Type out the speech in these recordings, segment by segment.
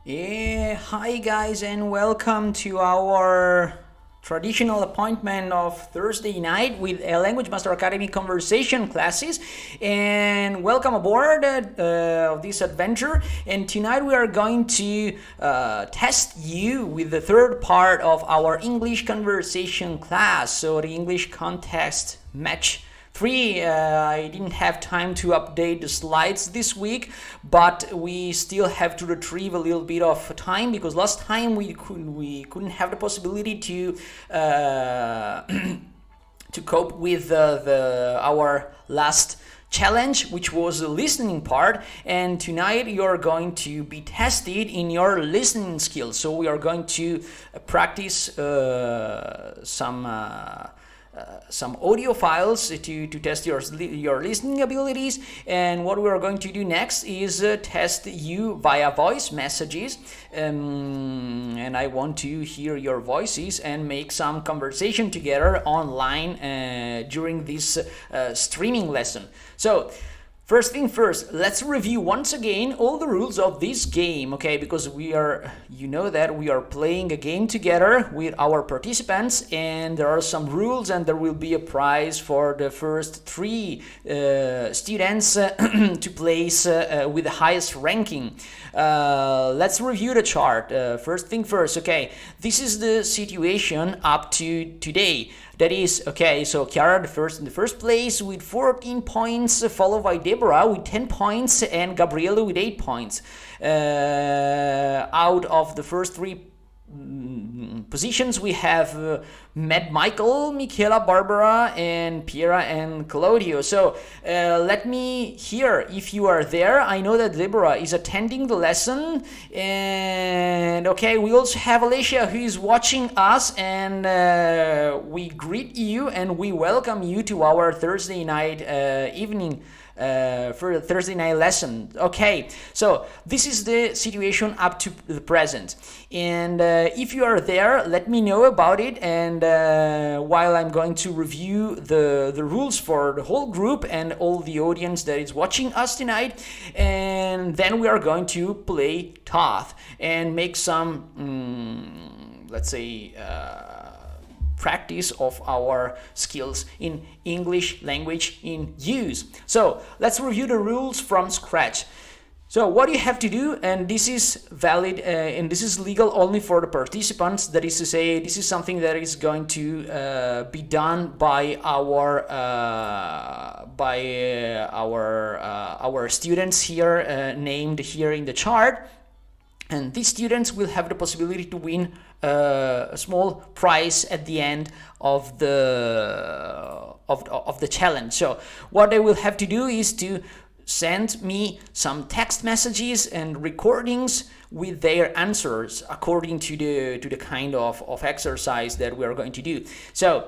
Hi guys, and welcome to our traditional appointment of Thursday night with a Language Master Academy conversation classes, and welcome aboard of this adventure. And tonight we are going to test you with the third part of our English conversation class, so the English context match 3. I didn't have time to update the slides this week, but we still have to retrieve a little bit of time because last time we couldn't have the possibility to to cope with our last challenge, which was the listening part. And tonight you're going to be tested in your listening skills. So we are going to practice some audio files to test your listening abilities. And what we are going to do next is test you via voice messages, and I want to hear your voices and make some conversation together online during this streaming lesson. So first thing first, let's review once again all the rules of this game, okay? Because you know that we are playing a game together with our participants, and there are some rules, and there will be a prize for the first 3 students to place with the highest ranking. Let's review the chart. First thing first, okay? This is the situation up to today. That is, okay, so Chiara in the first place with 14 points, followed by Deborah with 10 points and Gabriele with 8 points. Out of the first 3 positions, we have Michael, Michela, Barbara, and Piera and Claudio. So let me hear if you are there. I know that Deborah is attending the lesson, and okay, we also have Alicia who is watching us, and we greet you and we welcome you to our Thursday night evening for the Thursday night lesson. Okay, so this is the situation up to the present, and if you are there, let me know about it. And while I'm going to review the rules for the whole group and all the audience that is watching us tonight, and then we are going to play Toth and make some let's say practice of our skills in English language in use. So let's review the rules from scratch. So what you have to do, and this is valid and this is legal only for the participants, that is to say, this is something that is going to be done by our students here named here in the chart. And these students will have the possibility to win a small prize at the end of the challenge. So what they will have to do is to send me some text messages and recordings with their answers according to the kind of exercise that we are going to do. So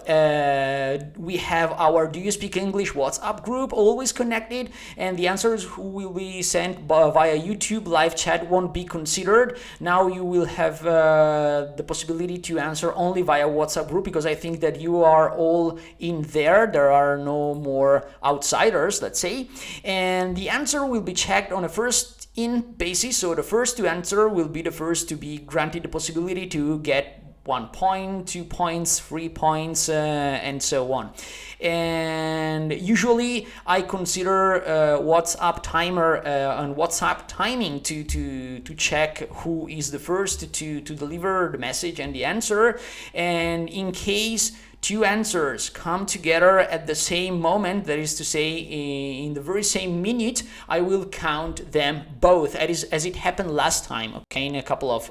we have our Do You Speak English WhatsApp group always connected, and the answers who will be sent via YouTube live chat won't be considered. Now you will have the possibility to answer only via WhatsApp group, because I think that you are all in there. There are no more outsiders, let's say, and the answer will be checked on a first in basis. So the first to answer will be the first to be granted the possibility to get 1 point, 2 points, 3 points, and so on. And usually I consider WhatsApp timer and WhatsApp timing to check who is the first to deliver the message and the answer. And in case 2 answers come together at the same moment, that is to say in the very same minute, I will count them both as it happened last time, okay, in a couple of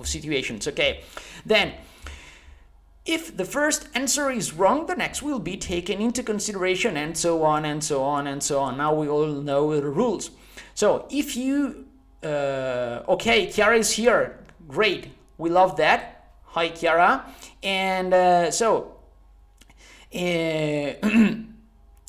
situations. Okay, then if the first answer is wrong, the next will be taken into consideration, and so on and so on and so on. Now we all know the rules. So if you okay, Chiara is here, great, we love that. Hi Chiara. And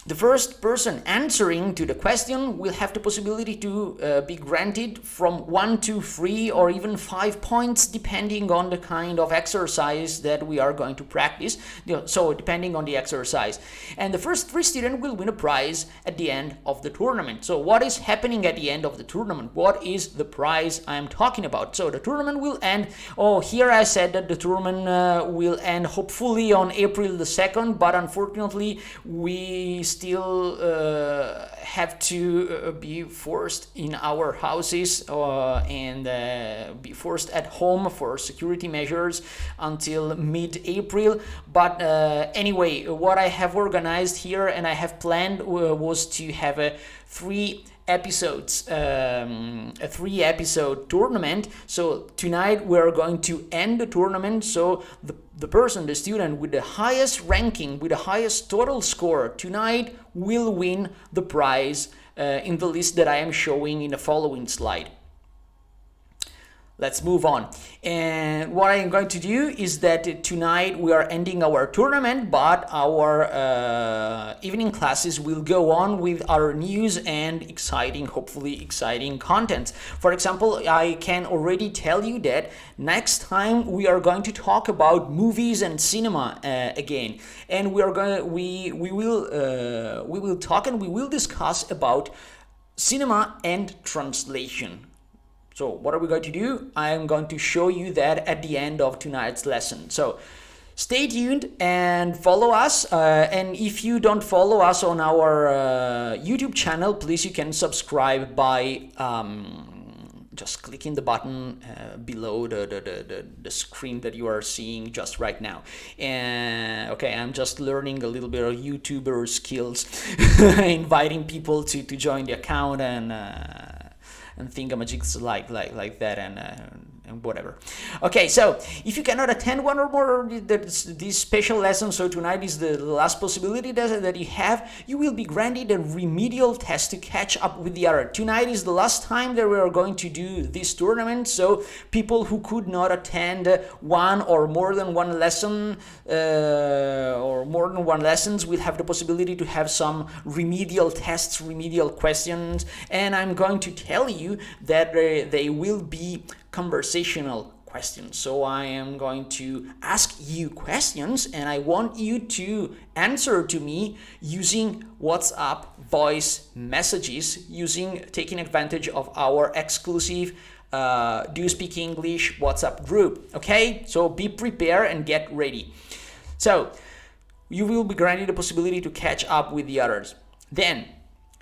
The first person answering to the question will have the possibility to be granted from 1 to 3 or even 5 points, depending on the kind of exercise that we are going to practice. So depending on the exercise. And the first 3 students will win a prize at the end of the tournament. So what is happening at the end of the tournament? What is the prize I am talking about? So the tournament will end. Oh, here I said that the tournament will end hopefully on April the 2nd, but unfortunately we still have to be forced in our houses and be forced at home for security measures until mid-April. But anyway, what I have organized here and I have planned was to have a 3-episode tournament. So tonight we are going to end the tournament. So the student with the highest ranking, with the highest total score tonight will win the prize in the list that I am showing in the following slide. Let's move on. And what I am going to do is that tonight we are ending our tournament, but our evening classes will go on with our news and hopefully exciting content. For example, I can already tell you that next time we are going to talk about movies and cinema again, and we will talk and we will discuss about cinema and translation. So what are we going to do? I am going to show you that at the end of tonight's lesson. So stay tuned and follow us. And if you don't follow us on our YouTube channel, please you can subscribe by just clicking the button below the screen that you are seeing just right now. And okay, I'm just learning a little bit of YouTuber skills, inviting people to join the account and thingamajigs like that and whatever. Okay, so if you cannot attend one or more these special lessons, so tonight is the last possibility that you have, you will be granted a remedial test to catch up with the other. Tonight is the last time that we are going to do this tournament, so people who could not attend one or more than one lesson or more than one lessons will have the possibility to have some remedial tests, remedial questions, and I'm going to tell you that they will be conversational questions. So I am going to ask you questions and I want you to answer to me using WhatsApp voice messages, taking advantage of our exclusive Do You Speak English WhatsApp group. Okay, so be prepared and get ready. So you will be granted the possibility to catch up with the others. Then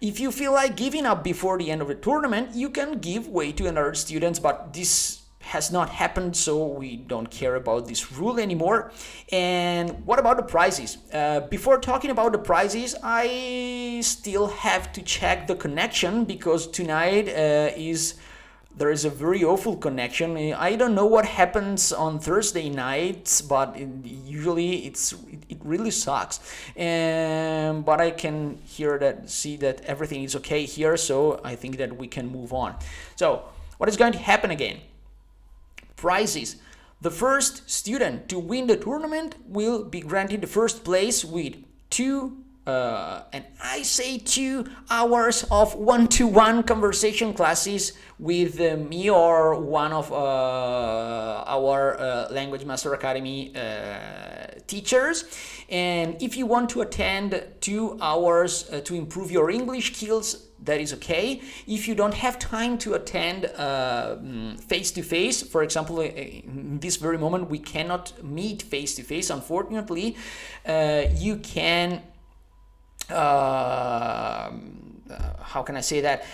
if you feel like giving up before the end of the tournament, you can give way to another students, but this has not happened, so we don't care about this rule anymore. And what about the prizes? Before talking about the prizes, I still have to check the connection because tonight there is a very awful connection. I don't know what happens on Thursday nights, but usually it really sucks. But I can see that everything is okay here, so I think that we can move on. So what is going to happen again? Prizes. The first student to win the tournament will be granted the first place with 2 and I say 2 hours of one-to-one conversation classes with me or one of our Language Master Academy teachers. And if you want to attend 2 hours to improve your English skills, that is okay. If you don't have time to attend face-to-face, for example, in this very moment we cannot meet face-to-face, unfortunately, you can how can I say that?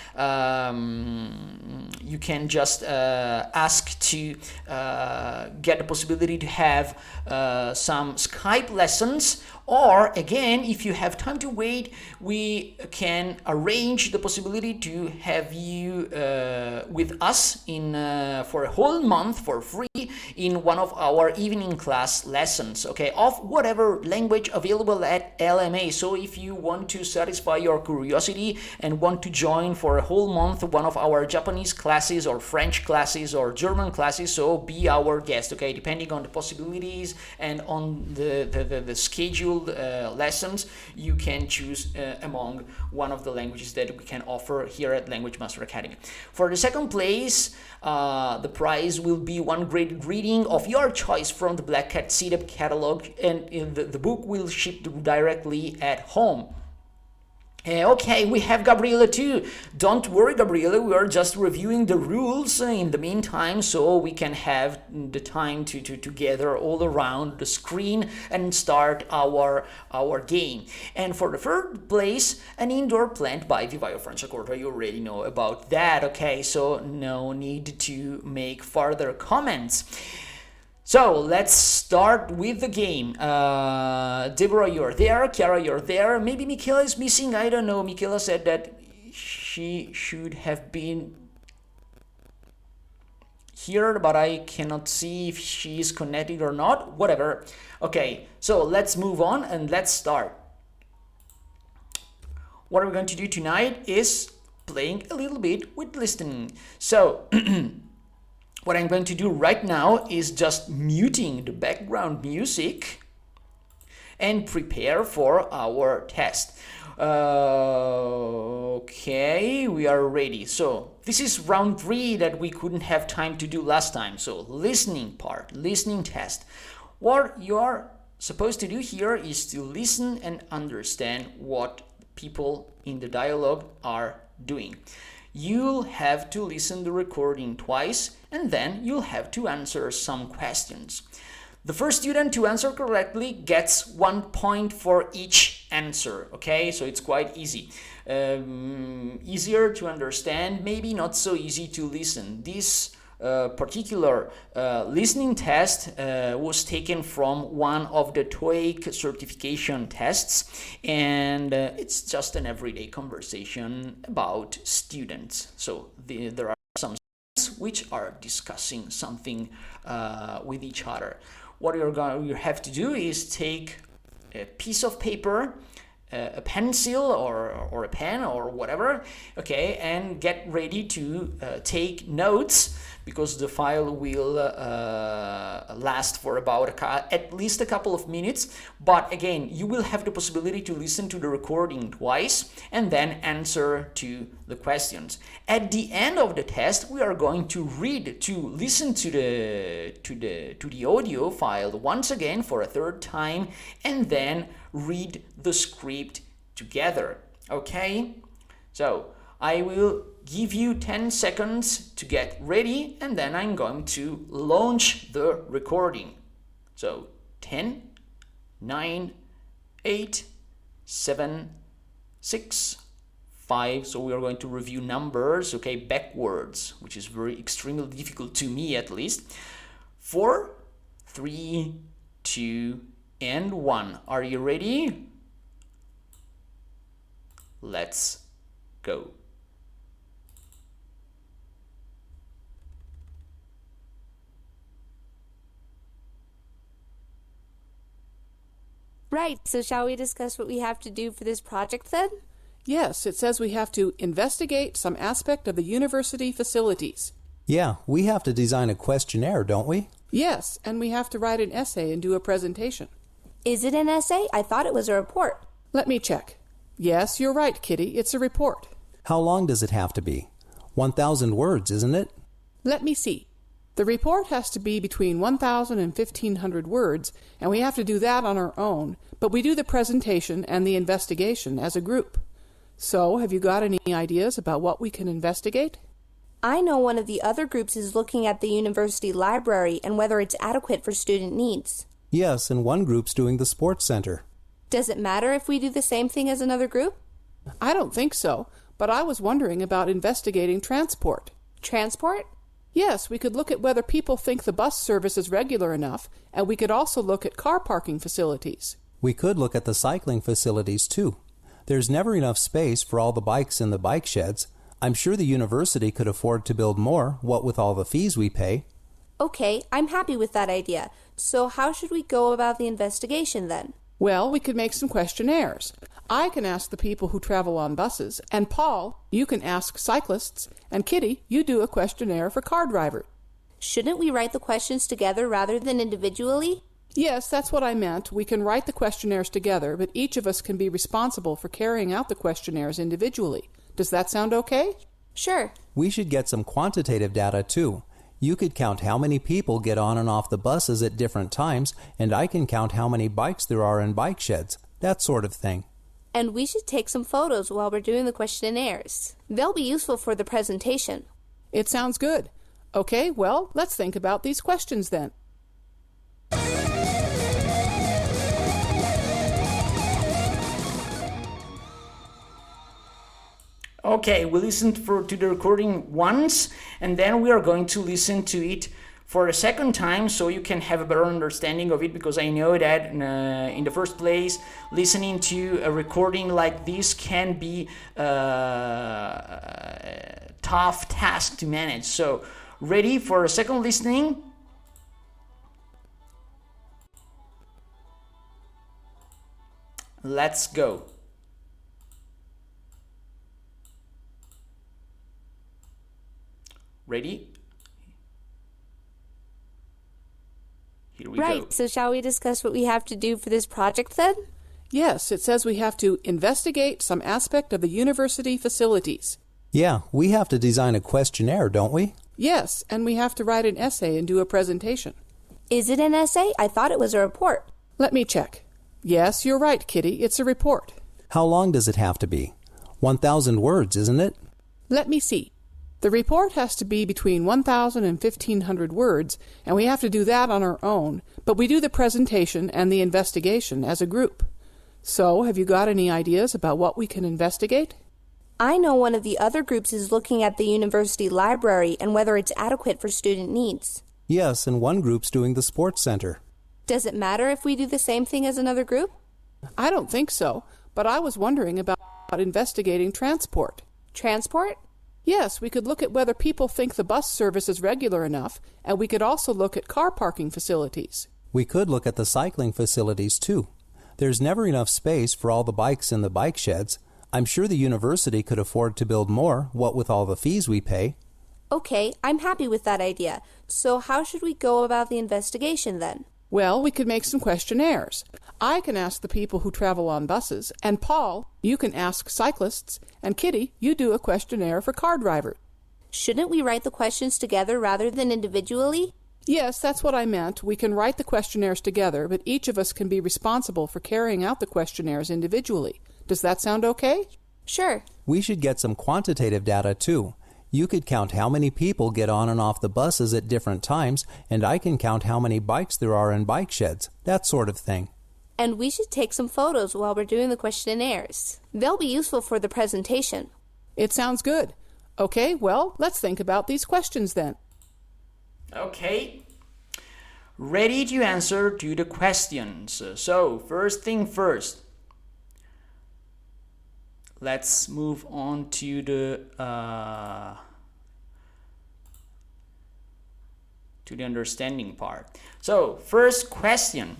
You can just ask to get the possibility to have some Skype lessons, or again, if you have time to wait, we can arrange the possibility to have you with us for a whole month for free in one of our evening class lessons, okay, of whatever language available at LMA. So if you want to satisfy your curiosity and want to join for a whole month one of our Japanese classes or French classes or German classes, so be our guest, okay? Depending on the possibilities and on the scheduled lessons, you can choose among one of the languages that we can offer here at Language Master Academy. For the second place, the prize will be one graded reading of your choice from the Black Cat CDEP catalog, and the book will ship directly at home. Okay, we have Gabriela too. Don't worry, Gabriela, we are just reviewing the rules in the meantime, so we can have the time to gather all around the screen and start our game. And for the third place, an indoor plant by Vivaio Franciacorta. You already know about that, okay? So no need to make further comments. So let's start with the game. Deborah, you're there. Chiara, you're there. Maybe Michaela is missing. I don't know. Michaela said that she should have been here, but I cannot see if she is connected or not. Whatever. Okay, so let's move on and let's start. What we're going to do tonight is playing a little bit with listening. So what I'm going to do right now is just muting the background music and prepare for our test. Okay, we are ready. So this is round 3 that we couldn't have time to do last time. So listening part, listening test. What you are supposed to do here is to listen and understand what people in the dialogue are doing. You'll have to listen the recording twice, and then you'll have to answer some questions. The first student to answer correctly gets 1 point for each answer, okay? So it's quite easy. Easier to understand, maybe not so easy to listen. This particular listening test was taken from one of the TOEIC certification tests, and it's just an everyday conversation about students. So there are some students which are discussing something with each other. What you have to do is take a piece of paper, a pencil or a pen or whatever, okay, and get ready to take notes, because the file will last for about at least a couple of minutes. But again, you will have the possibility to listen to the recording twice and then answer to the questions. At the end of the test, we are going to listen to the audio file once again for a third time, and then read the script together. Okay? So I will give you 10 seconds to get ready, and then I'm going to launch the recording. So 10, 9, 8, 7, 6, 5. So we are going to review numbers, okay, backwards, which is extremely difficult to me at least. 4, 3, 2, and 1. Are you ready? Let's go. Right, so shall we discuss what we have to do for this project then? Yes, it says we have to investigate some aspect of the university facilities. Yeah, we have to design a questionnaire, don't we? Yes, and we have to write an essay and do a presentation. Is it an essay? I thought it was a report. Let me check. Yes, you're right, Kitty. It's a report. How long does it have to be? 1,000 words, isn't it? Let me see. The report has to be between 1,000 and 1,500 words, and we have to do that on our own, but we do the presentation and the investigation as a group. So, have you got any ideas about what we can investigate? I know one of the other groups is looking at the university library and whether it's adequate for student needs. Yes, and one group's doing the sports center. Does it matter if we do the same thing as another group? I don't think so, but I was wondering about investigating transport. Transport? Yes, we could look at whether people think the bus service is regular enough, and we could also look at car parking facilities. We could look at the cycling facilities, too. There's never enough space for all the bikes in the bike sheds. I'm sure the university could afford to build more, what with all the fees we pay. Okay, I'm happy with that idea. So how should we go about the investigation then? Well, we could make some questionnaires. I can ask the people who travel on buses, and Paul, you can ask cyclists, and Kitty, you do a questionnaire for car drivers. Shouldn't we write the questions together rather than individually? Yes, that's what I meant. We can write the questionnaires together, but each of us can be responsible for carrying out the questionnaires individually. Does that sound okay? Sure. We should get some quantitative data too. You could count how many people get on and off the buses at different times, and I can count how many bikes there are in bike sheds, that sort of thing. And we should take some photos while we're doing the questionnaires. They'll be useful for the presentation. It sounds good. Okay, well, let's think about these questions then. Okay, we listened to the recording once, and then we are going to listen to it for a second time so you can have a better understanding of it, because I know that in the first place, listening to a recording like this can be a tough task to manage. So, ready for a second listening? Let's go. Ready? Here we go. So shall we discuss what we have to do for this project then? Yes, it says we have to investigate some aspect of the university facilities. Yeah, we have to design a questionnaire, don't we? Yes, and we have to write an essay and do a presentation. Is it an essay? I thought it was a report. Let me check. Yes, you're right, Kitty. It's a report. How long does it have to be? 1,000 words, isn't it? Let me see. The report has to be between 1,000 and 1,500 words, and we have to do that on our own, but we do the presentation and the investigation as a group. So, have you got any ideas about what we can investigate? I know one of the other groups is looking at the university library and whether it's adequate for student needs. Yes, and one group's doing the sports center. Does it matter if we do the same thing as another group? I don't think so, but I was wondering about investigating transport. Transport? Yes, we could look at whether people think the bus service is regular enough, and we could also look at car parking facilities. We could look at the cycling facilities too. There's never enough space for all the bikes in the bike sheds. I'm sure the university could afford to build more, what with all the fees we pay. Okay, I'm happy with that idea. So how should we go about the investigation then? Well, we could make some questionnaires. I can ask the people who travel on buses, and Paul, you can ask cyclists, and Kitty, you do a questionnaire for car drivers. Shouldn't we write the questions together rather than individually? Yes, that's what I meant. We can write the questionnaires together, but each of us can be responsible for carrying out the questionnaires individually. Does that sound okay? Sure. We should get some quantitative data too. You could count how many people get on and off the buses at different times, and I can count how many bikes there are in bike sheds, that sort of thing. And we should take some photos while we're doing the questionnaires. They'll be useful for the presentation. It sounds good. Okay, well, let's think about these questions then. Okay. Ready to answer to the questions. So, first thing first. Let's move on to the understanding part. So, first question.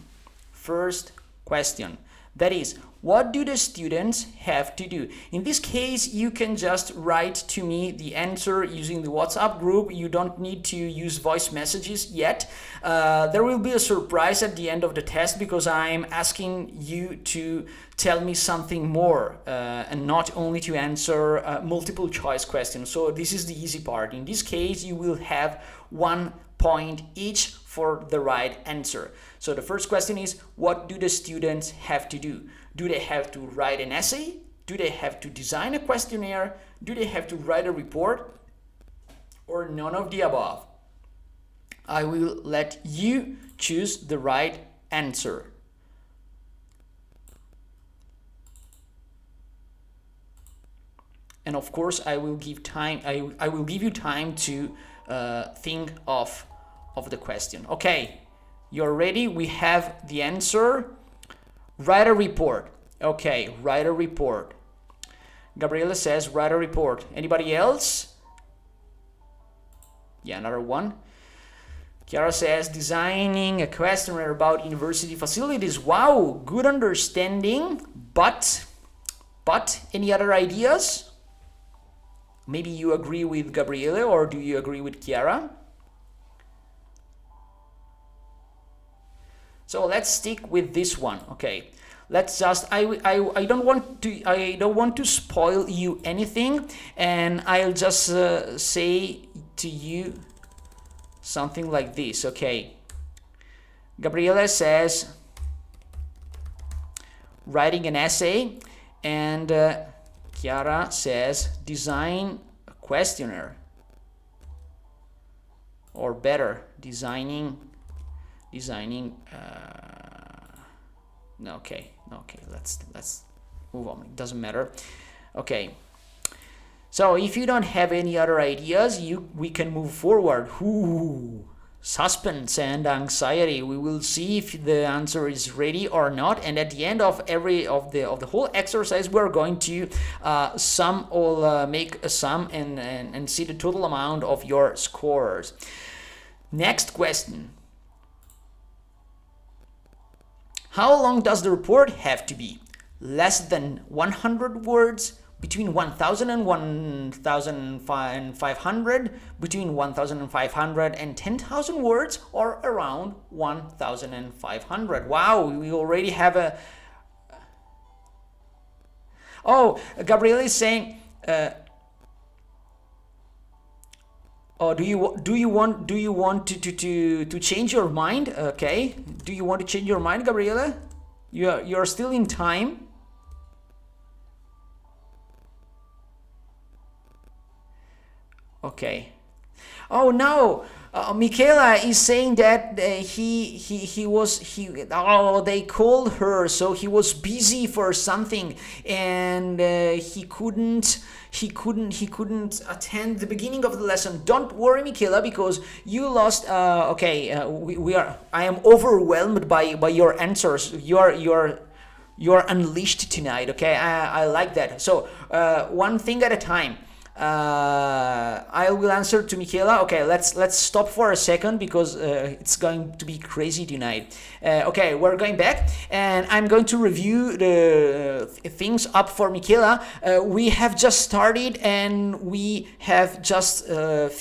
That is, what do the students have to do? In this case, you can just write to me the answer using the WhatsApp group. You don't need to use voice messages yet. There will be a surprise at the end of the test because I'm asking you to tell me something more and not only to answer multiple choice questions. So this is the easy part. In this case, you will have 1 point each for the right answer. So the first question is, what do the students have to do? Do they have to write an essay? Do they have to design a questionnaire? Do they have to write a report? Or none of the above? I will let you choose the right answer. And of course, I will give time. I will give you time to think of the question. Okay, you're ready? We have the answer. Write a report. Okay, write a report. Gabriela says write a report. Anybody else? Yeah, another one. Chiara says, designing a questionnaire about university facilities. Wow, good understanding, but any other ideas? Maybe you agree with Gabriele, or do you agree with Chiara? So let's stick with this one, okay? Let's just I don't want to spoil you anything, and I'll just say to you something like this, okay? Gabriele says writing an essay, and Chiara says design a questionnaire, or better, designing okay, let's move on, it doesn't matter. Okay, so if you don't have any other ideas, we can move forward. Ooh, suspense and anxiety. We will see if the answer is ready or not, and at the end of the whole exercise, we're going to sum or make a sum and see the total amount of your scores. Next question. How long does the report have to be? Less than 100 words, between 1,000 and 1,500, between 1,500 and 10,000 words, or around 1,500. Wow, we already have a... Oh, Gabriele is saying... Oh, do you want to change your mind? Okay. Do you want to change your mind, Gabriele? You're still in time. Okay. Oh no. Michela is saying that they called her, so he was busy for something, and he couldn't attend the beginning of the lesson. Don't worry, Michela, because you lost. I am overwhelmed by your answers. You're unleashed tonight. Okay, I like that. So one thing at a time. I will answer to Michela. Okay, let's stop for a second, because it's going to be crazy tonight. Okay, we're going back, and I'm going to review the things up for Michela. We have just started, and we have just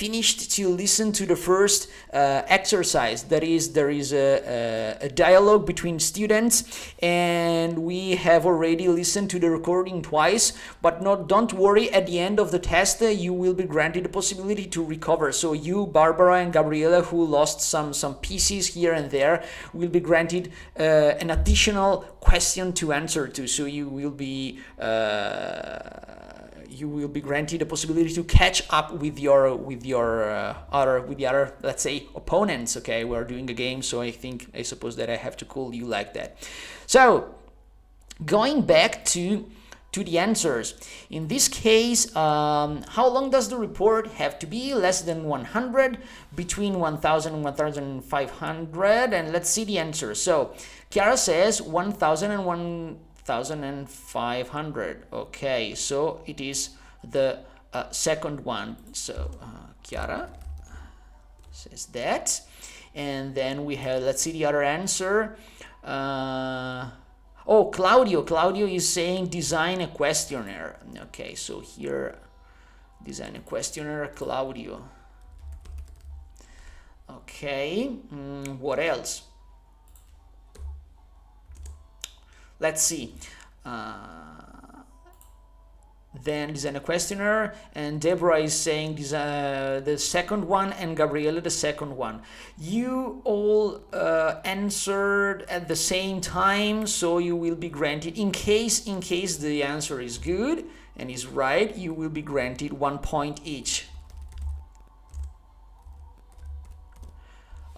finished to listen to the first exercise. That is, there is a dialogue between students, and we have already listened to the recording twice. But don't worry, at the end of the test, you will be granted the possibility to recover. So you, Barbara and Gabriela, who lost some pieces here and there, will be granted an additional question to answer to. So you will be granted the possibility to catch up with the other, let's say, opponents. Okay, we're doing a game, so I suppose that I have to call you like that. So going back to the answers. In this case, how long does the report have to be? Less than 100, between 1,000 and 1,500, and let's see the answer. So Chiara says 1,000 and 1,500. Okay, so it is the second one. So Chiara says that, and then we have, let's see the other answer. Oh, Claudio is saying design a questionnaire. Okay, so here, design a questionnaire, Claudio. Okay, what else? Let's see. Then design a questionnaire, and Deborah is saying the second one, and Gabriele the second one. You all answered at the same time, so you will be granted, in case the answer is good and is right, you will be granted 1 point each.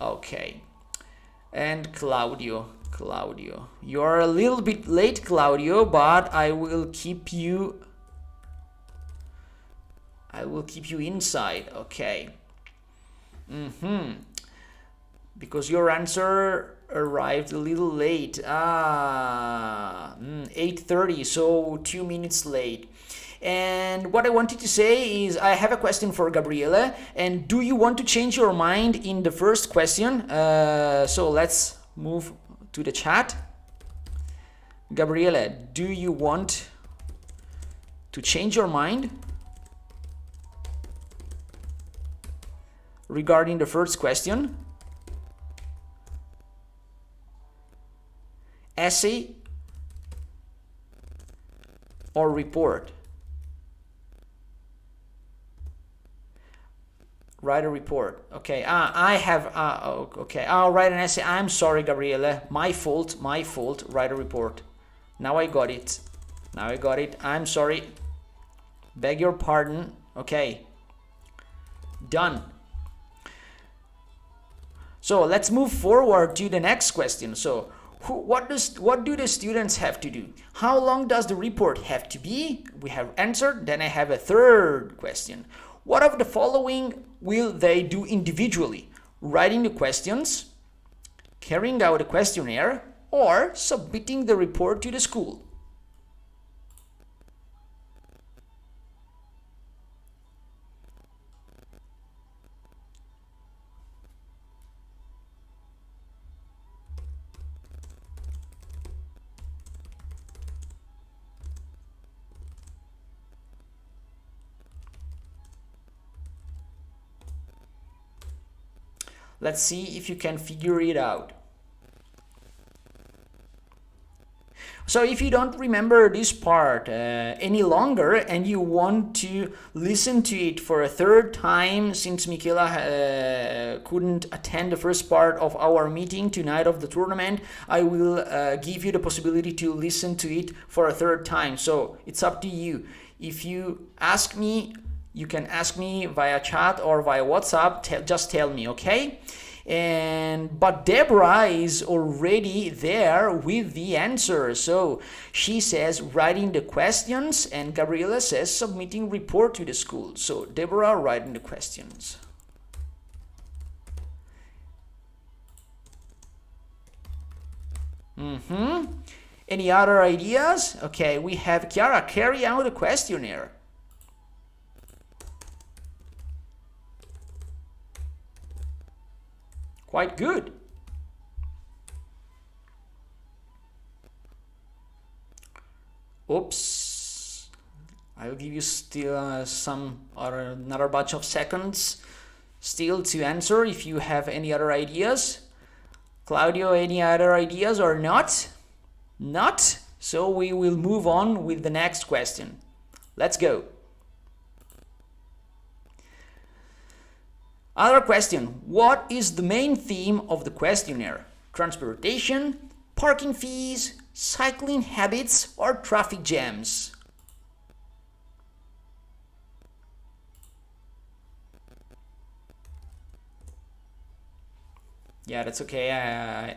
Okay, and Claudio, you're a little bit late, Claudio, but I will keep you inside, okay. Because your answer arrived a little late. 8:30, so 2 minutes late. And what I wanted to say is I have a question for Gabriele. And do you want to change your mind in the first question? So let's move to the chat. Gabriele, do you want to change your mind regarding the first question? Essay or report? Write a report. Okay. I have. Okay. I'll write an essay. I'm sorry, Gabriele. My fault. My fault. Write a report. Now I got it. Now I got it. I'm sorry. Beg your pardon. Okay. Done. So let's move forward to the next question. So what do the students have to do? How long does the report have to be? We have answered. Then I have a third question. What of the following will they do individually? Writing the questions, carrying out a questionnaire, or submitting the report to the school? Let's see if you can figure it out. So if you don't remember this part any longer and you want to listen to it for a third time, since Michela couldn't attend the first part of our meeting tonight of the tournament, I will give you the possibility to listen to it for a third time. So it's up to you. If you ask me, you can ask me via chat or via WhatsApp. Just tell me, okay? But Deborah is already there with the answer. So she says writing the questions, and Gabriela says submitting report to the school. So Deborah writing the questions. Any other ideas? Okay, we have Chiara carry out a questionnaire. Quite good. Oops. I'll give you still another batch of seconds still to answer if you have any other ideas. Claudio, any other ideas or not? Not? So we will move on with the next question. Let's go. Other question. What is the main theme of the questionnaire? Transportation, parking fees, cycling habits, or traffic jams? Yeah, that's okay.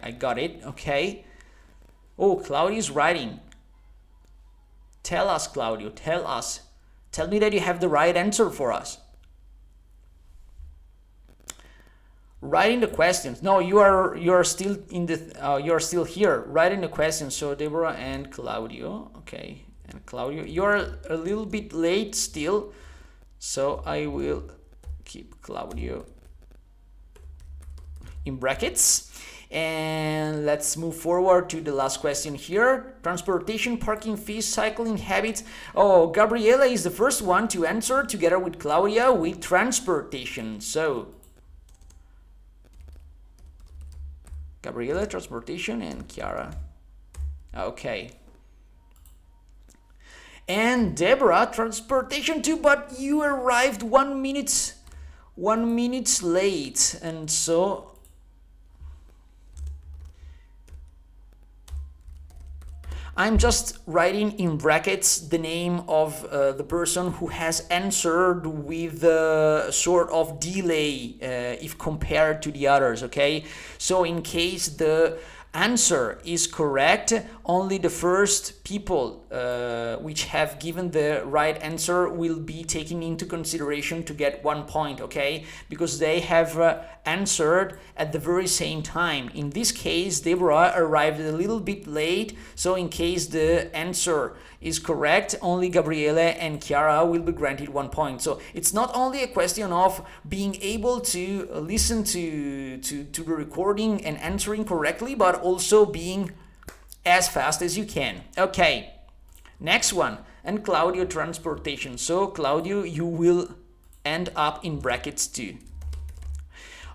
I got it. Okay. Oh, Claudio's writing. Tell us, Claudio. Tell us. Tell me that you have the right answer for us. Writing the questions. No, you're still in the you're still here. Writing the questions. So Deborah and Claudio. Okay, and Claudio, you're a little bit late still. So I will keep Claudio in brackets. And let's move forward to the last question here. Transportation, parking fees, cycling habits. Oh, Gabriela is the first one to answer together with Claudia with transportation. So Gabriela, transportation, and Chiara. Okay. And Deborah, transportation too, but you arrived 1 minute late, and so I'm just writing in brackets the name of the person who has answered with a sort of delay if compared to the others, okay? So in case the answer is correct, only the first people which have given the right answer will be taken into consideration to get 1 point, okay? Because they have answered at the very same time. In this case, Deborah arrived a little bit late, so in case the answer is correct, only Gabriele and Chiara will be granted 1 point. So it's not only a question of being able to listen to the recording and answering correctly, but also being as fast as you can. Okay, next one. And Claudio, transportation. So Claudio, you will end up in brackets too.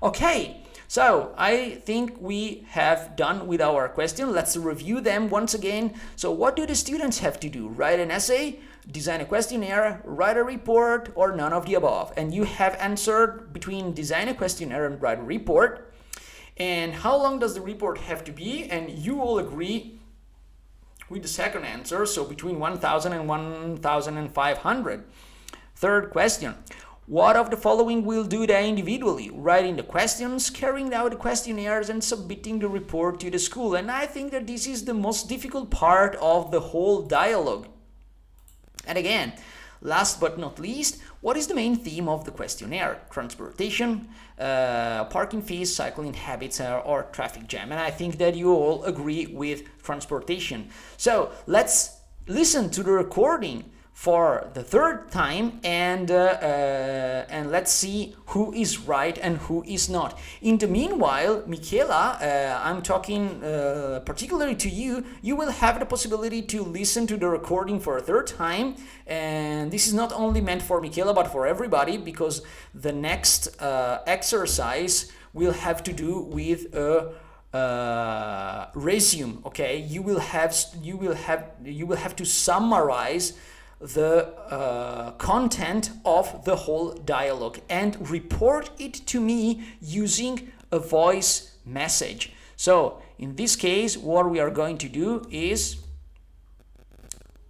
Okay, so I think we have done with our question. Let's review them once again. So what do the students have to do? Write an essay, design a questionnaire, write a report, or none of the above. And you have answered between design a questionnaire and write a report. And how long does the report have to be? And you all agree with the second answer, so between 1,000 and 1,500. Third question. What of the following will do they individually? Writing the questions, carrying out the questionnaires, and submitting the report to the school. And I think that this is the most difficult part of the whole dialogue. And again, last but not least, what is the main theme of the questionnaire? Transportation, parking fees, cycling habits, or traffic jam. And I think that you all agree with transportation. So let's listen to the recording for the third time and let's see who is right and who is not. In the meanwhile, Michela, I'm talking particularly to you. You will have the possibility to listen to the recording for a third time, and this is not only meant for Michela but for everybody, because the next exercise will have to do with a resume. Okay, you will have to summarize the content of the whole dialogue and report it to me using a voice message. So in this case, what we are going to do is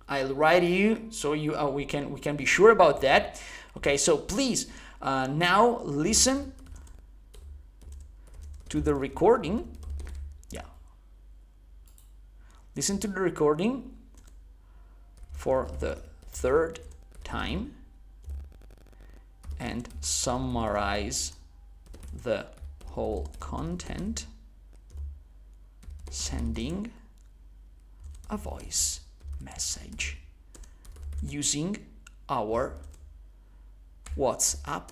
I'll write you so we can be sure about that. Okay, so please now listen to the recording. Yeah, listen to the recording for the third time and summarize the whole content, sending a voice message using our WhatsApp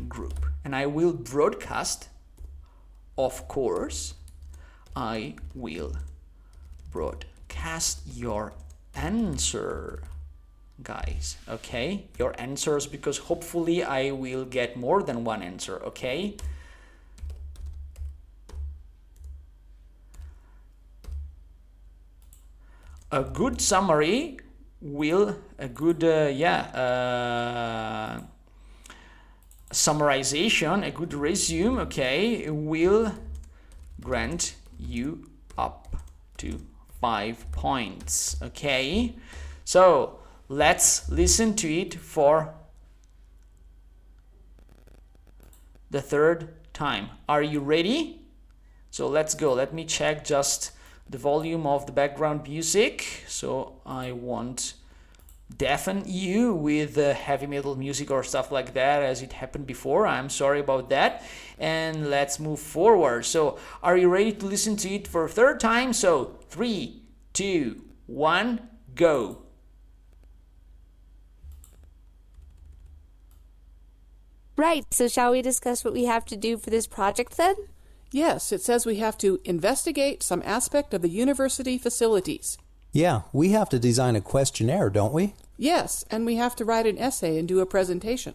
group. And I will broadcast, of course, I will broadcast your answer, guys. Okay, your answers, because hopefully I will get more than one answer. Okay, a good summary will summarization, a good resume, okay, will grant you up to 5 points. Okay, so let's listen to it for the third time. Are you ready? So let's go. Let me check just the volume of the background music, so I won't deafen you with heavy metal music or stuff like that as it happened before. I'm sorry about that. And let's move forward. So are you ready to listen to it for a third time? So 3, 2, 1, go. Right, so shall we discuss what we have to do for this project then? Yes, it says we have to investigate some aspect of the university facilities. Yeah, we have to design a questionnaire, don't we? Yes, and we have to write an essay and do a presentation.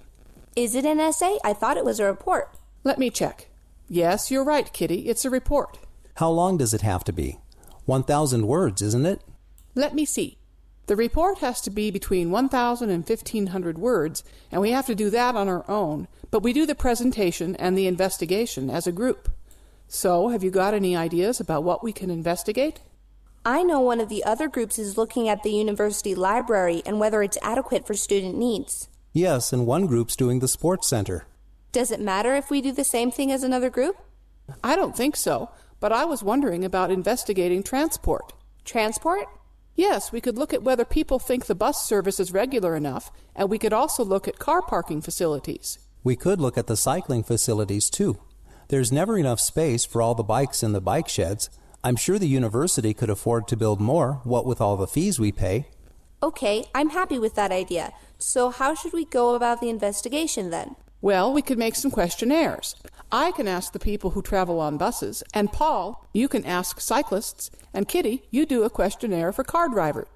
Is it an essay? I thought it was a report. Let me check. Yes, you're right, Kitty. It's a report. How long does it have to be? 1,000 words, isn't it? Let me see. The report has to be between 1,000 and 1,500 words, and we have to do that on our own, but we do the presentation and the investigation as a group. So, have you got any ideas about what we can investigate? I know one of the other groups is looking at the university library and whether it's adequate for student needs. Yes, and one group's doing the sports center. Does it matter if we do the same thing as another group? I don't think so, but I was wondering about investigating transport. Transport? Yes, we could look at whether people think the bus service is regular enough, and we could also look at car parking facilities. We could look at the cycling facilities too. There's never enough space for all the bikes in the bike sheds. I'm sure the university could afford to build more, what with all the fees we pay. Okay, I'm happy with that idea. So how should we go about the investigation then? Well, we could make some questionnaires. I can ask the people who travel on buses, and Paul, you can ask cyclists, and Kitty, you do a questionnaire for car drivers.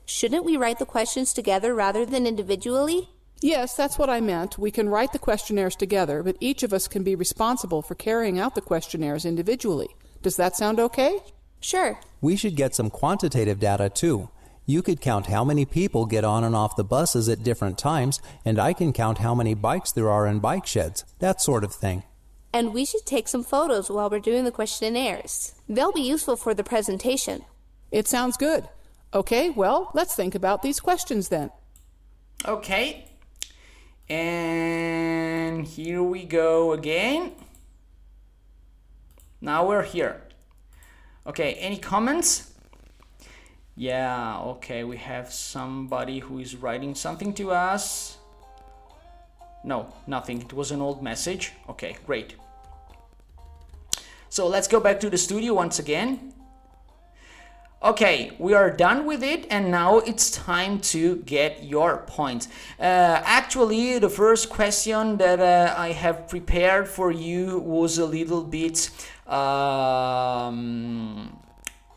Shouldn't we write the questions together rather than individually? Yes, that's what I meant. We can write the questionnaires together, but each of us can be responsible for carrying out the questionnaires individually. Does that sound okay? Sure. We should get some quantitative data too. You could count how many people get on and off the buses at different times, and I can count how many bikes there are in bike sheds, that sort of thing. And we should take some photos while we're doing the questionnaires. They'll be useful for the presentation. It sounds good. Okay, well, let's think about these questions then. Okay. And here we go again. Now we're here. Okay, any comments? Yeah, okay, we have somebody who is writing something to us. No, nothing. It was an old message. Okay, great. So let's go back to the studio once again. Okay, we are done with it, and now it's time to get your points. Actually, the first question that I have prepared for you was a little bit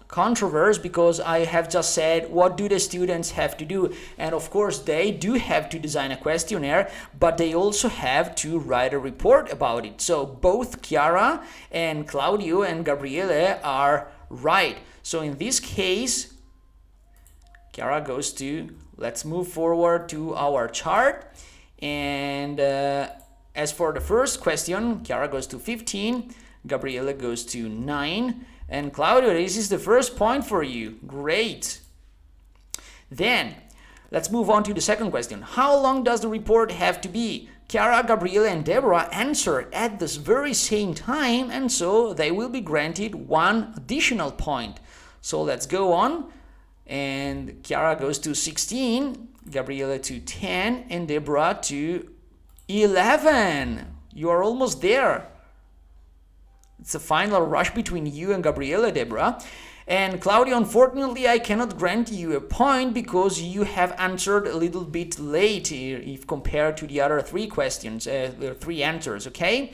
controversial, because I have just said, what do the students have to do? And of course, they do have to design a questionnaire, but they also have to write a report about it. So both Chiara and Claudio and Gabriele are right. So in this case, Chiara goes to, let's move forward to our chart. And as for the first question, Chiara goes to 15, Gabriele goes to 9, and Claudio, this is the first point for you. Great. Then, let's move on to the second question. How long does the report have to be? Chiara, Gabriele, and Deborah answered at this very same time, and so they will be granted one additional point. So let's go on. And Chiara goes to 16, Gabriele to 10, and Deborah to 11. You are almost there. It's a final rush between you and Gabriele, Deborah. And Claudio, unfortunately, I cannot grant you a point because you have answered a little bit late if compared to the other three questions, three answers, okay?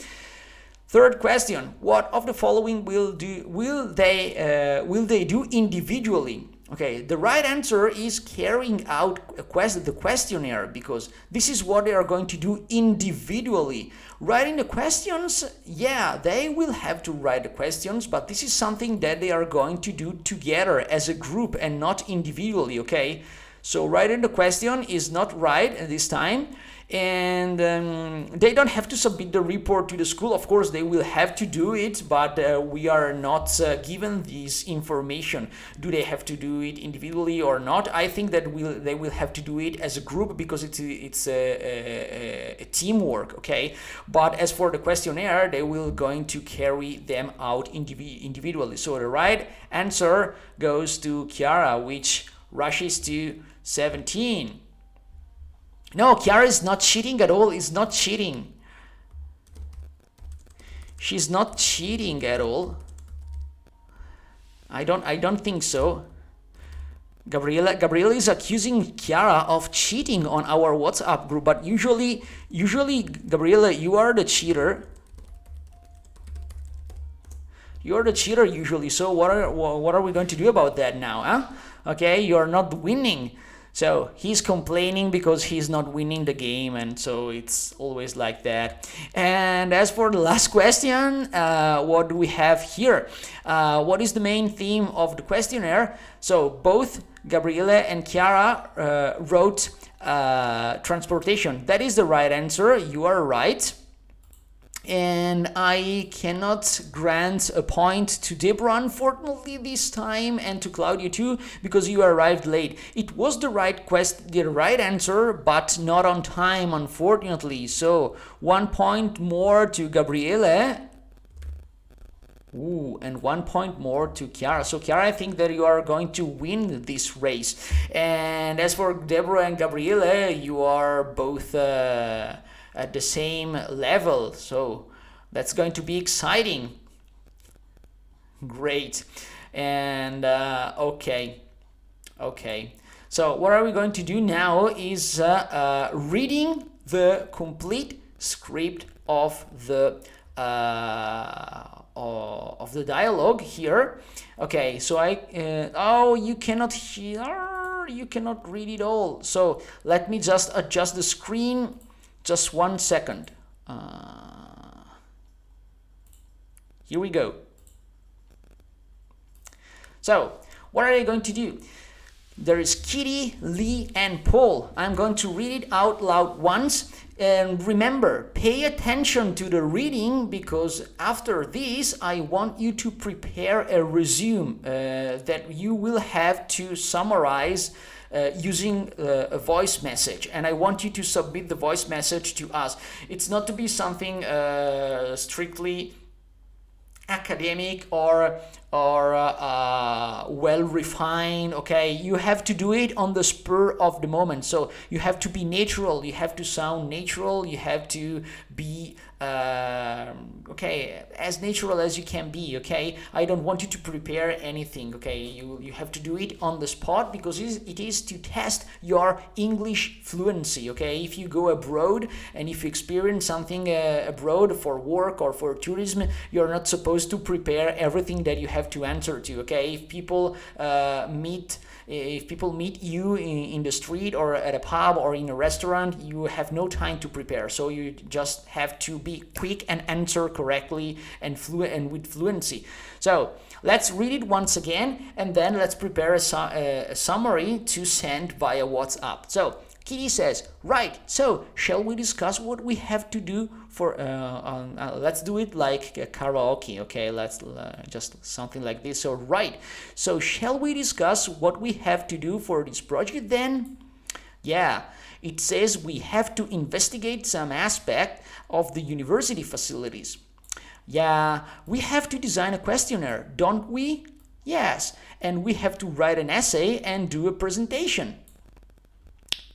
Third question, what of the following will they do individually? Okay, the right answer is carrying out the questionnaire, because this is what they are going to do individually. Writing the questions, yeah, they will have to write the questions, but this is something that they are going to do together as a group and not individually, okay? So writing the question is not right at this time. And they don't have to submit the report to the school. Of course, they will have to do it, but we are not given this information. Do they have to do it individually or not? I think that they will have to do it as a group, because it's a teamwork, okay? But as for the questionnaire, they will going to carry them out individually. So the right answer goes to Chiara, which rushes to 17. No, Chiara is not cheating at all. It's not cheating. She's not cheating at all. I don't think so. Gabriele is accusing Chiara of cheating on our WhatsApp group, but usually Gabriele, you are the cheater. You're the cheater usually. So what are we going to do about that now, huh? Okay, you're not winning. So he's complaining because he's not winning the game, and so it's always like that. And as for the last question, what do we have here? What is the main theme of the questionnaire? So both Gabriele and Chiara wrote transportation. That is the right answer. You are right. And I cannot grant a point to Deborah, unfortunately, this time, and to Claudio too, because you arrived late. It was the right answer, but not on time, unfortunately. So 1 point more to Gabriele. Ooh, and 1 point more to Chiara. So Chiara, I think that you are going to win this race. And as for Deborah and Gabriele, you are both at the same level. So that's going to be exciting. Great. And okay. So what are we going to do now is reading the complete script of the dialogue here. Okay, so you cannot hear, you cannot read it all. So let me just adjust the screen. Just 1 second. Here we go. So what are you going to do? There is Kitty, Lee, and Paul. I'm going to read it out loud once. And remember, pay attention to the reading, because after this, I want you to prepare a resume that you will have to summarize using a voice message. And I want you to submit the voice message to us. It's not to be something strictly academic or well refined. Okay, you have to do it on the spur of the moment. So you have to be natural, you have to sound natural, you have to be as natural as you can be. Okay, I don't want you to prepare anything. Okay, you have to do it on the spot, because it is to test your English fluency. Okay, if you go abroad and if you experience something abroad for work or for tourism, you're not supposed to prepare everything that you have to answer to. Okay, if people meet you in the street or at a pub or in a restaurant, you have no time to prepare. So you just have to be quick and answer correctly and with fluency. So let's read it once again, and then let's prepare a summary to send via WhatsApp. So Kitty says, right, so shall we discuss what we have to do for, let's do it like a karaoke, okay, let's just something like this. So, right, so shall we discuss what we have to do for this project then? Yeah, it says we have to investigate some aspect of the university facilities. Yeah, we have to design a questionnaire, don't we? Yes, and we have to write an essay and do a presentation.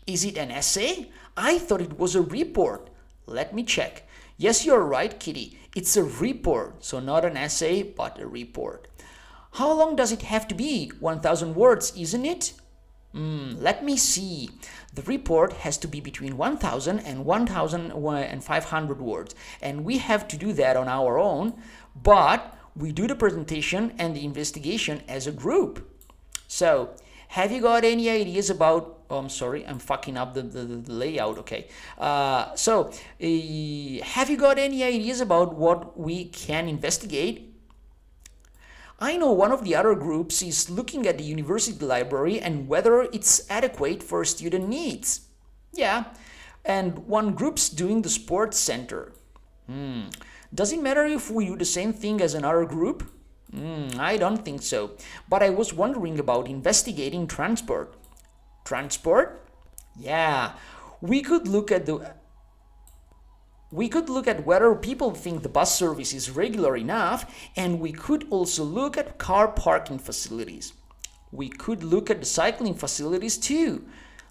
Is it an essay? I thought it was a report. Let me check. Yes, you're right, Kitty. It's a report, so not an essay, but a report. How long does it have to be? 1,000 words, isn't it? Let me see. The report has to be between 1,000 and 1,500 words, and we have to do that on our own, but we do the presentation and the investigation as a group. So, have you got any ideas about... Oh, I'm sorry, I'm fucking up the layout, okay. Have you got any ideas about what we can investigate? I know one of the other groups is looking at the university library and whether it's adequate for student needs. Yeah, and one group's doing the sports center. Does it matter if we do the same thing as another group? I don't think so, but I was wondering about investigating transport. Transport? Yeah, we could look at whether people think the bus service is regular enough, and we could also look at car parking facilities. We could look at the cycling facilities too.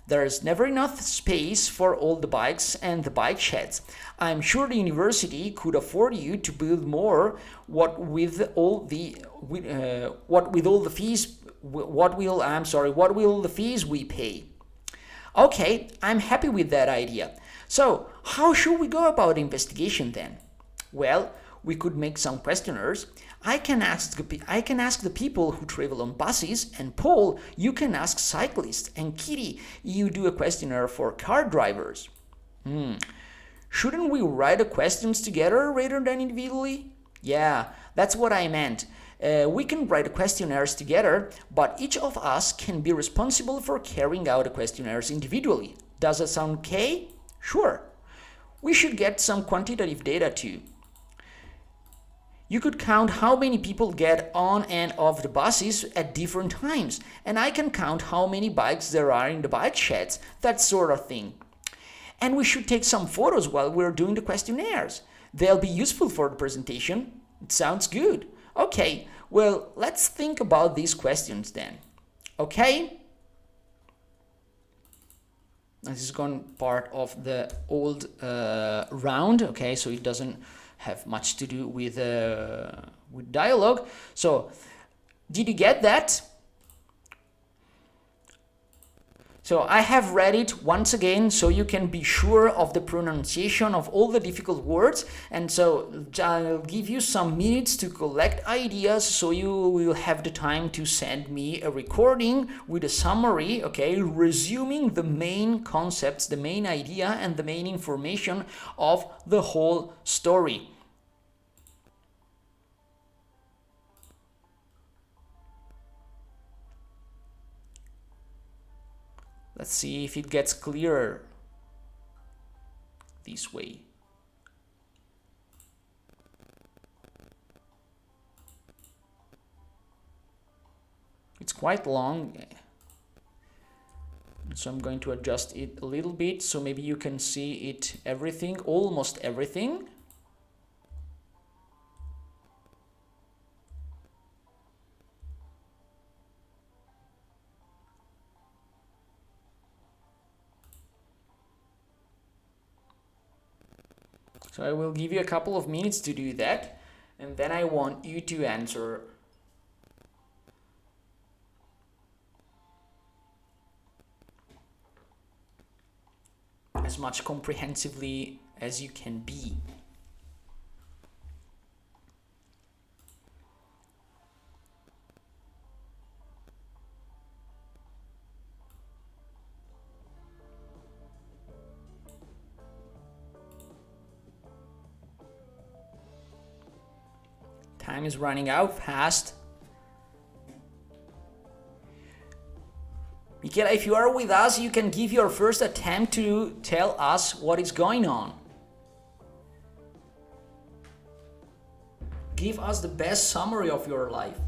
There's never enough space for all the bikes and the bike sheds. I'm sure the university could afford you to build more. What will the fees we pay? Okay, I'm happy with that idea. So, how should we go about investigation then? Well, we could make some questionnaires. I can ask the people who travel on buses, and Paul, you can ask cyclists, and Kitty, you do a questionnaire for car drivers. Shouldn't we write the questions together rather than individually? Yeah, that's what I meant. We can write the questionnaires together, but each of us can be responsible for carrying out the questionnaires individually. Does that sound okay? Sure. We should get some quantitative data too. You could count how many people get on and off the buses at different times, and I can count how many bikes there are in the bike sheds, that sort of thing. And we should take some photos while we're doing the questionnaires. They'll be useful for the presentation. It sounds good. Okay, well, let's think about these questions then. Okay? This is going part of the old round, okay, so it doesn't have much to do with dialogue. So, did you get that? So I have read it once again so you can be sure of the pronunciation of all the difficult words, and so I'll give you some minutes to collect ideas so you will have the time to send me a recording with a summary, okay, resuming the main concepts, the main idea and the main information of the whole story. Let's see if it gets clearer this way. It's quite long, so I'm going to adjust it a little bit so maybe you can see it everything, almost everything. So I will give you a couple of minutes to do that, and then I want you to answer as much comprehensively as you can be. Time is running out fast. Michela, if you are with us, you can give your first attempt to tell us what is going on. Give us the best summary of your life.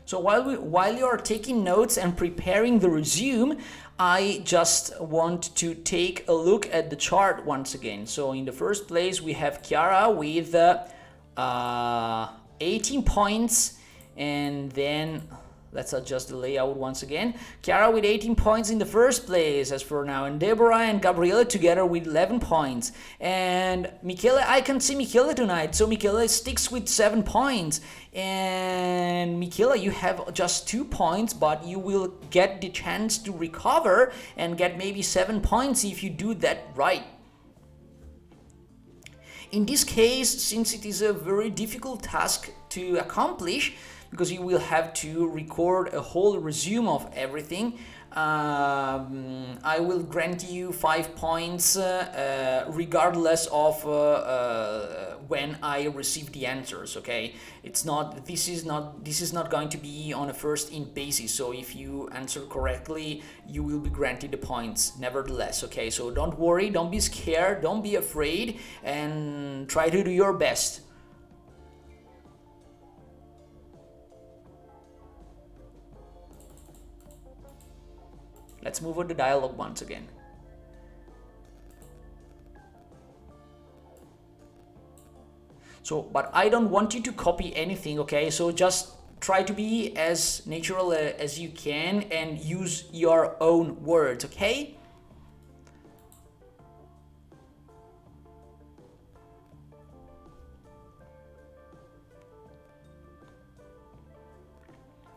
So while you are taking notes and preparing the resume, I just want to take a look at the chart once again. So in the first place, we have Chiara with 18 points, and then let's adjust the layout once again. Chiara with 18 points in the first place as for now, and Deborah and Gabriele together with 11 points. And Michele, I can see Michele tonight, so Michele sticks with 7 points. And Michele, you have just 2 points, but you will get the chance to recover and get maybe 7 points if you do that right. In this case, since it is a very difficult task to accomplish, because you will have to record a whole resume of everything, I will grant you 5 points regardless of when I receive the answers. Okay, this is not going to be on a first in basis. So if you answer correctly, you will be granted the points nevertheless. Okay, so don't worry, don't be scared, don't be afraid, and try to do your best. Let's move on to dialogue once again. So, but I don't want you to copy anything, okay? So just try to be as natural as you can and use your own words, okay?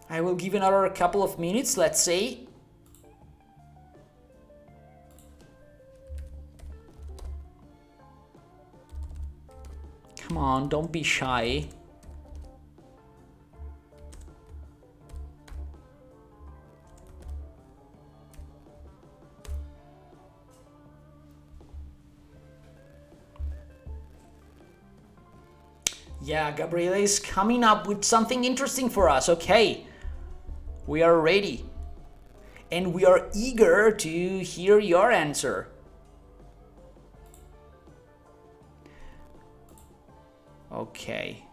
I will give another couple of minutes, let's say. Come on, don't be shy. Yeah, Gabriele is coming up with something interesting for us. Okay, we are ready. And we are eager to hear your answer. Okay.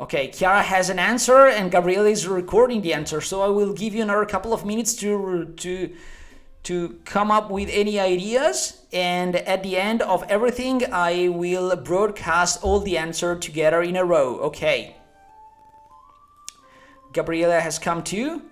Okay, Chiara has an answer and Gabriele is recording the answer, so I will give you another couple of minutes to come up with any ideas, and at the end of everything I will broadcast all the answer together in a row. Okay. Gabriele has come too.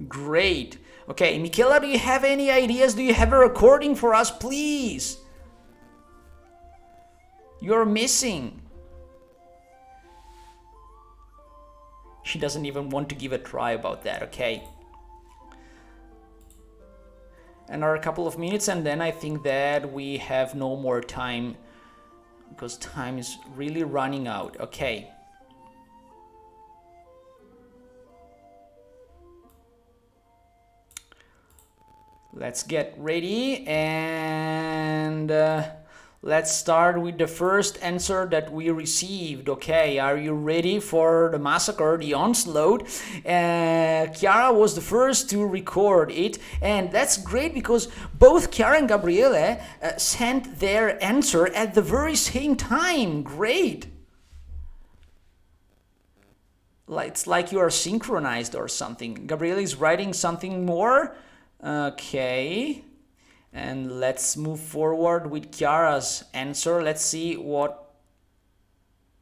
Great. Okay, Michela, do you have any ideas? Do you have a recording for us, please? You're missing. She doesn't even want to give a try about that, okay? Another couple of minutes and then I think that we have no more time because time is really running out, okay? Let's get ready and let's start with the first answer that we received. Okay, are you ready for the massacre, the onslaught? Chiara was the first to record it, and that's great because both Chiara and Gabriele sent their answer at the very same time. Great. It's like you are synchronized or something. Gabriele is writing something more. Okay, and let's move forward with Chiara's answer. Let's see what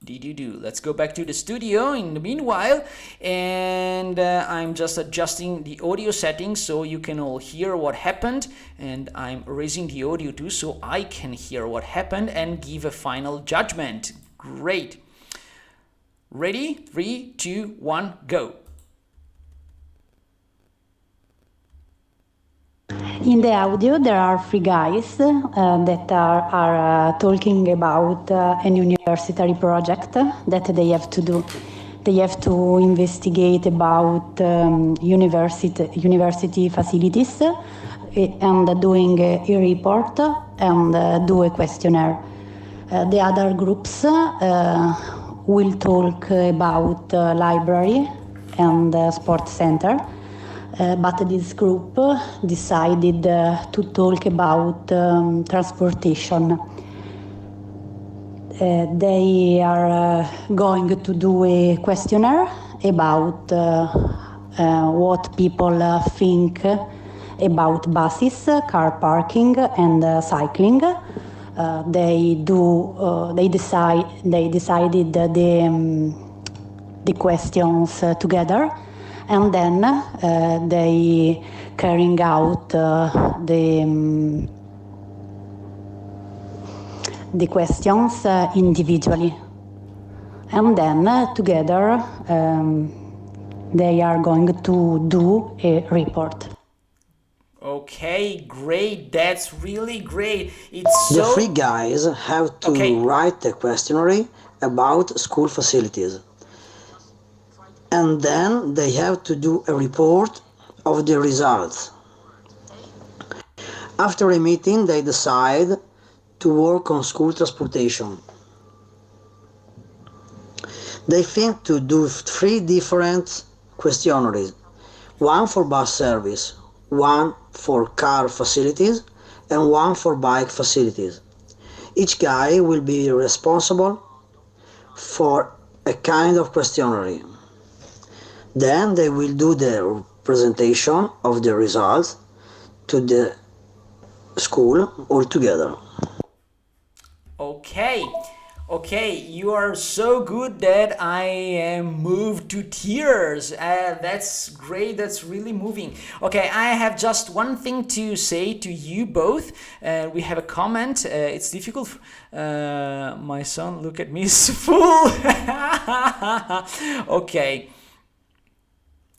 did you do. Let's go back to the studio in the meanwhile, and I'm just adjusting the audio settings so you can all hear what happened, and I'm raising the audio too so I can hear what happened and give a final judgment. Great. Ready? 3, 2, 1, go. In the audio, there are three guys that are talking about an university project that they have to do. They have to investigate about university facilities and doing a report and do a questionnaire. The other groups will talk about library and sports center. But this group decided to talk about transportation. They are going to do a questionnaire about what people think about buses, car parking, and cycling. They decided the questions together. And then they carrying out the questions individually. And then together they are going to do a report. Okay, great. That's really great. It's The so... three guys have to write a questionnaire about school facilities. And then they have to do a report of the results. After a meeting, they decide to work on school transportation. They think to do 3 different questionnaires, one for bus service, one for car facilities, and one for bike facilities. Each guy will be responsible for a kind of questionnaire. Then they will do the presentation of the results to the school all together. Okay, you are so good that I am moved to tears. That's great, that's really moving. Okay, I have just one thing to say to you both. We have a comment. It's difficult. My son, look at me, is full. Okay.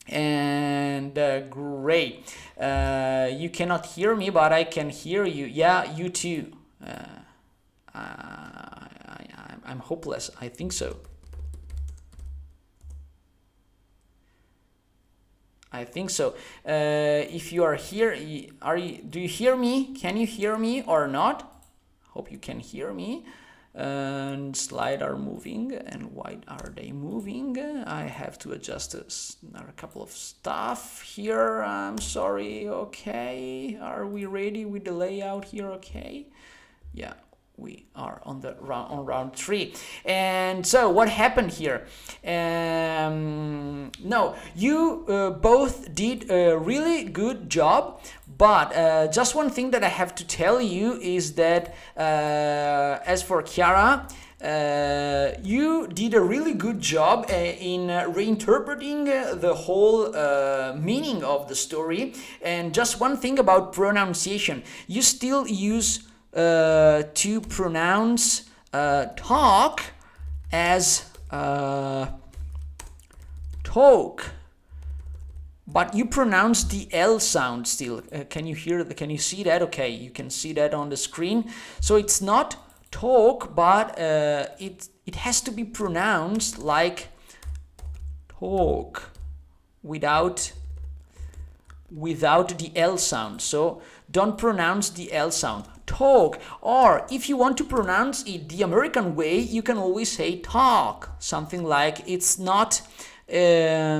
And great. You cannot hear me, but I can hear you. Yeah, you too. I'm hopeless. I think so. If you are here, do you hear me? Can you hear me or not? Hope you can hear me. and slide are moving. And why are they moving? I have to adjust a couple of stuff here. I'm sorry. Okay, are we ready with the layout here? Okay, yeah, we are on round 3. And so what happened here? No, you both did a really good job, but just one thing that I have to tell you is that as for Chiara, you did a really good job in reinterpreting the whole meaning of the story. And just one thing about pronunciation, you still use to pronounce talk as talk, but you pronounce the L sound still. Can you see that? Okay, you can see that on the screen. So it's not talk, but it has to be pronounced like talk without the L sound. So don't pronounce the L sound. Talk. Or if you want to pronounce it the American way, you can always say talk. Something like, it's not I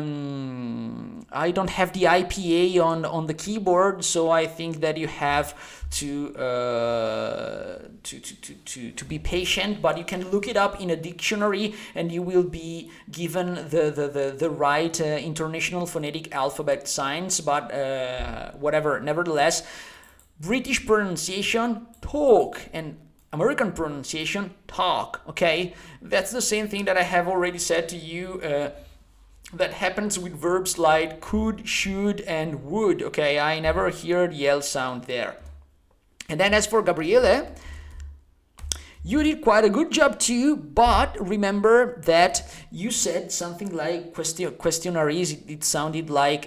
don't have the IPA on the keyboard, so I think that you have to be patient, but you can look it up in a dictionary and you will be given the right international phonetic alphabet signs. But whatever, nevertheless, British pronunciation talk and American pronunciation talk. Okay, that's the same thing that I have already said to you. That happens with verbs like could, should, and would. Okay, I never hear the L sound there. And then as for Gabriele, you did quite a good job too, but remember that you said something like questionnaires. It sounded like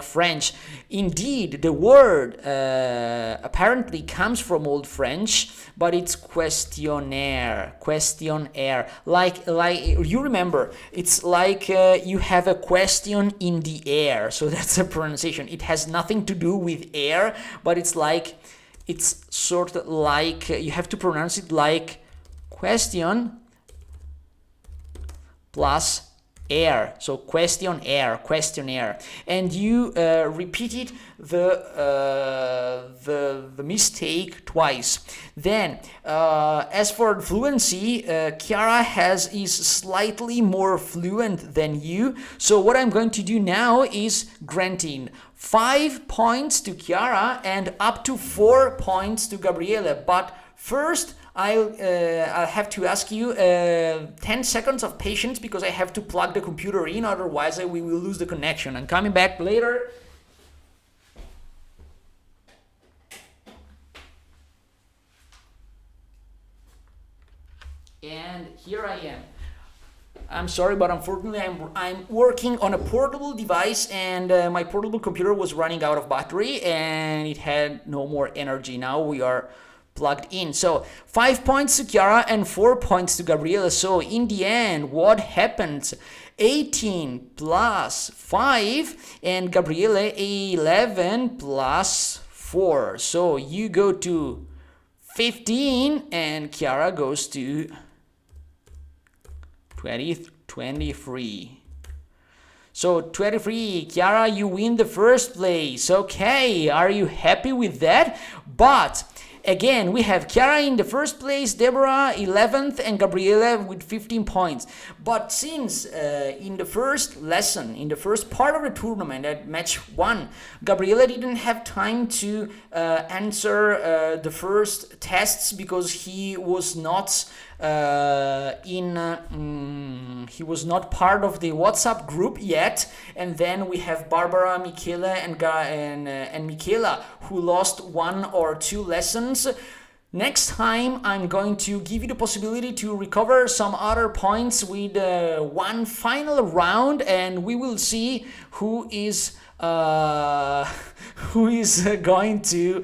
French. Indeed, the word apparently comes from Old French, but it's questionnaire. Like you remember, it's like you have a question in the air. So that's a pronunciation. It has nothing to do with air, but it's sort of like, you have to pronounce it like question plus air. So questionnaire. And you repeated the mistake twice. Then as for fluency, Chiara is slightly more fluent than you. So what I'm going to do now is granting 5 points to Chiara and up to 4 points to Gabriele. But first, I'll have to ask you 10 seconds of patience because I have to plug the computer in, otherwise we will lose the connection. I'm coming back later. And here I am. I'm sorry, but unfortunately I'm working on a portable device, and my portable computer was running out of battery and it had no more energy. Now we are plugged in. So 5 points to Chiara and 4 points to Gabriele. So in the end, what happened? 18 plus 5 and Gabriele 11 plus 4. So you go to 15 and Chiara goes to 23. So 23, Chiara, you win the first place. Okay, are you happy with that? But again, we have Chiara in the first place, Deborah 11th, and Gabriele with 15 points. But since in the first lesson, in the first part of the tournament at match 1, Gabriele didn't have time to answer the first tests because he was not he was not part of the WhatsApp group yet. And then we have Barbara, Michele, and Michela, who lost 1 or 2 lessons. Next time, I'm going to give you the possibility to recover some other points with one final round, and we will see who is going to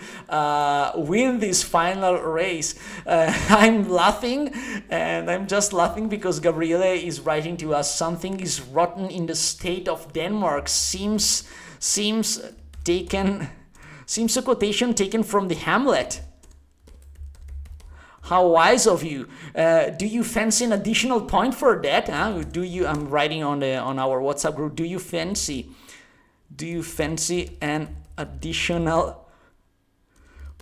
win this final race. I'm laughing, and I'm just laughing because Gabriele is writing to us, something is rotten in the state of Denmark. Seems a quotation taken from the Hamlet. How wise of you. Do you fancy an additional point for that? I'm writing on our WhatsApp group. Do you fancy an additional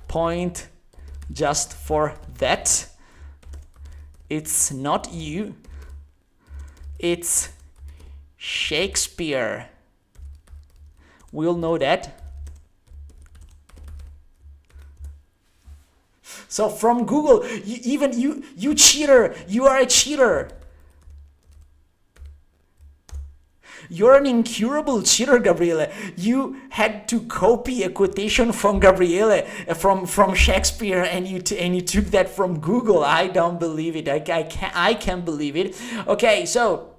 point just for that? It's not you. It's Shakespeare. We'll know that. So from Google, you cheater, you are a cheater. You're an incurable cheater, Gabriele. You had to copy a quotation from Gabriele, from Shakespeare, and you took that from Google. I don't believe it. I can't believe it. Okay, so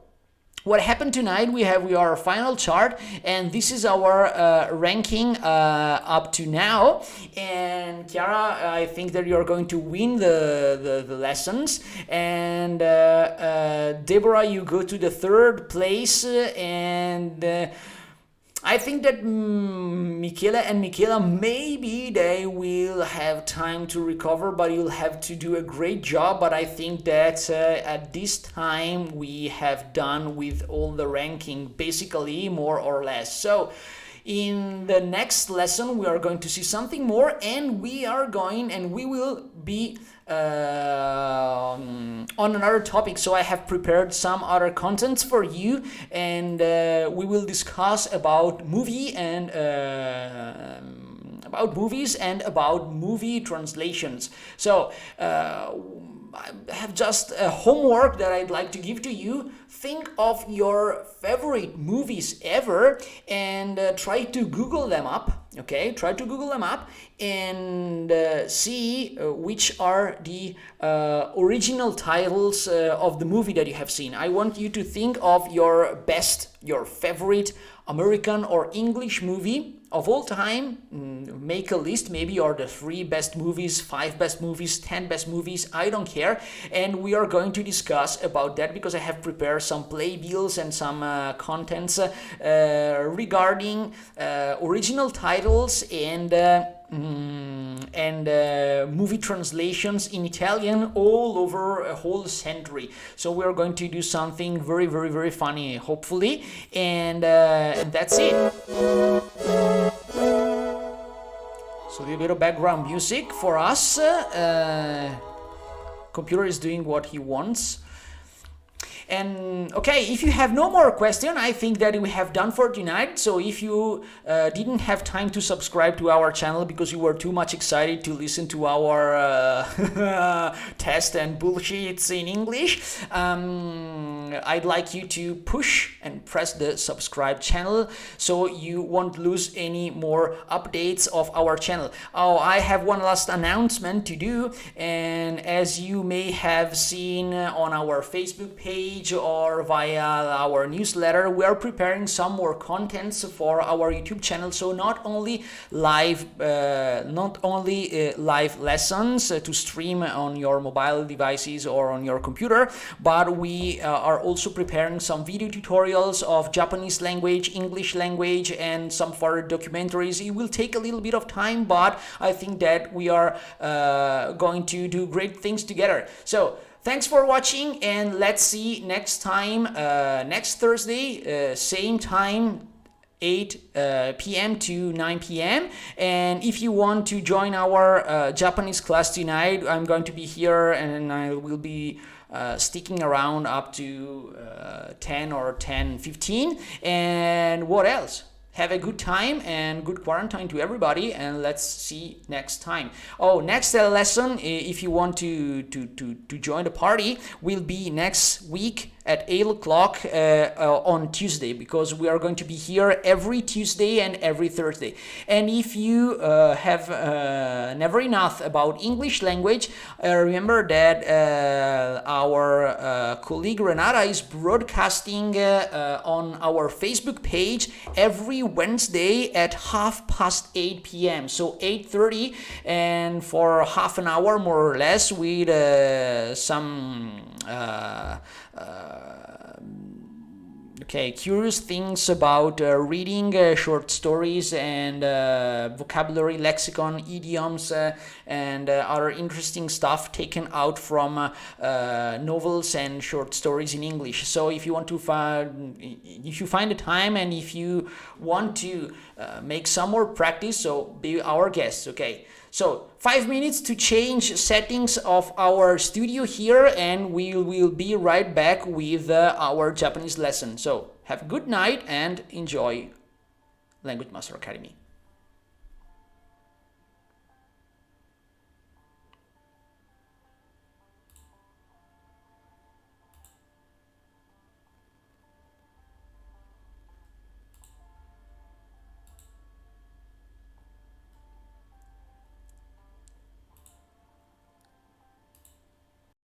what happened tonight? We have our final chart, and this is our ranking up to now. And Chiara, I think that you're going to win the lessons. And Deborah, you go to the third place, and I think that Michele and Michela, maybe they will have time to recover, but you'll have to do a great job. But I think that at this time we have done with all the ranking, basically, more or less. So in the next lesson we are going to see something more, and we will be on another topic. So I have prepared some other contents for you, and we will discuss about movies and about movie translations. So I have just a homework that I'd like to give to you. Think of your favorite movies ever and try to Google them up. Okay, try to Google them up and see which are the original titles of the movie that you have seen. I want you to think of your favorite American or English movie of all time. Make a list, maybe, or the 3 best movies, 5 best movies, 10 best movies, I don't care. And we are going to discuss about that, because I have prepared some playbills and some contents regarding original titles and movie translations in Italian all over a whole century. So we're going to do something very, very, very funny, hopefully, and that's it. So a little bit of background music for us. Computer is doing what he wants. And okay, if you have no more question, I think that we have done for tonight. So if you didn't have time to subscribe to our channel because you were too much excited to listen to our test and bullshits in English, I'd like you to push and press the subscribe channel so you won't lose any more updates of our channel. Oh, I have one last announcement to do, and as you may have seen on our Facebook page or via our newsletter, we are preparing some more contents for our YouTube channel. So not only live lessons to stream on your mobile devices or on your computer, but we are also preparing some video tutorials of Japanese language, English language, and some further documentaries. It will take a little bit of time, but I think that we are going to do great things together. So thanks for watching, and let's see next time, next Thursday, same time, 8 p.m. to 9 p.m. And if you want to join our Japanese class tonight, I'm going to be here, and I will be sticking around up to 10 or 10:15. And what else? Have a good time and good quarantine to everybody, and let's see next time. Oh, next lesson, if you want to join the party, will be next week at 8 o'clock on Tuesday, because we are going to be here every Tuesday and every Thursday. And if you have never enough about English language, remember that our colleague Renata is broadcasting on our Facebook page every Wednesday at 8:30 p.m. So 8:30, and for half an hour more or less, with some Okay, curious things about reading short stories and vocabulary, lexicon, idioms, and other interesting stuff taken out from novels and short stories in English. So if you want to if you find the time and if you want to make some more practice, so be our guest. Okay. So 5 minutes to change settings of our studio here, and we will be right back with our Japanese lesson. So have a good night and enjoy Language Master Academy.